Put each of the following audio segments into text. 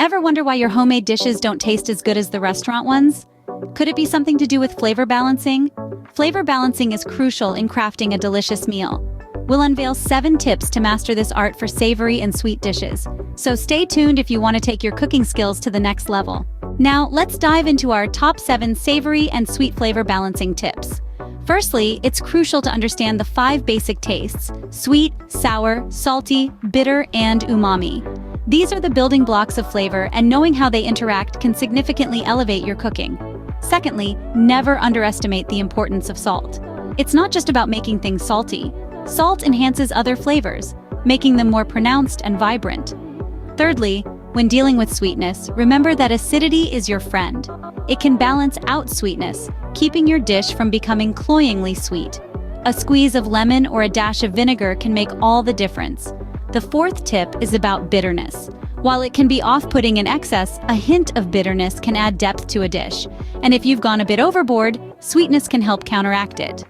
Ever wonder why your homemade dishes don't taste as good as the restaurant ones? Could it be something to do with flavor balancing? Flavor balancing is crucial in crafting a delicious meal. We'll unveil 7 tips to master this art for savory and sweet dishes, so stay tuned if you want to take your cooking skills to the next level. Now, let's dive into our top 7 savory and sweet flavor balancing tips. Firstly, it's crucial to understand the 5 basic tastes: sweet, sour, salty, bitter, and umami. These are the building blocks of flavor, and knowing how they interact can significantly elevate your cooking. Secondly, never underestimate the importance of salt. It's not just about making things salty. Salt enhances other flavors, making them more pronounced and vibrant. Thirdly, when dealing with sweetness, remember that acidity is your friend. It can balance out sweetness, keeping your dish from becoming cloyingly sweet. A squeeze of lemon or a dash of vinegar can make all the difference. The 4th tip is about bitterness. While it can be off-putting in excess, a hint of bitterness can add depth to a dish. And if you've gone a bit overboard, sweetness can help counteract it.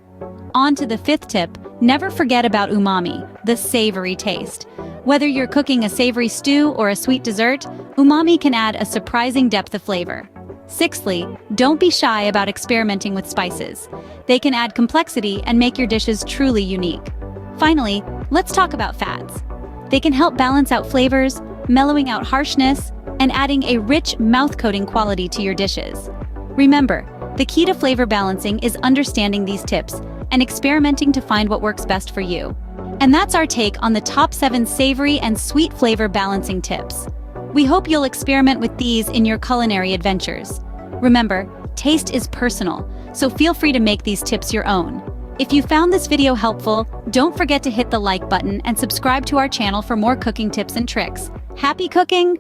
On to the 5th tip, never forget about umami, the savory taste. Whether you're cooking a savory stew or a sweet dessert, umami can add a surprising depth of flavor. Sixthly, don't be shy about experimenting with spices. They can add complexity and make your dishes truly unique. Finally, let's talk about fads. They can help balance out flavors, mellowing out harshness, and adding a rich, mouth-coating quality to your dishes. Remember, the key to flavor balancing is understanding these tips and experimenting to find what works best for you. And that's our take on the top 7 savory and sweet flavor balancing tips. We hope you'll experiment with these in your culinary adventures. Remember, taste is personal, so feel free to make these tips your own. If you found this video helpful, don't forget to hit the like button and subscribe to our channel for more cooking tips and tricks. Happy cooking!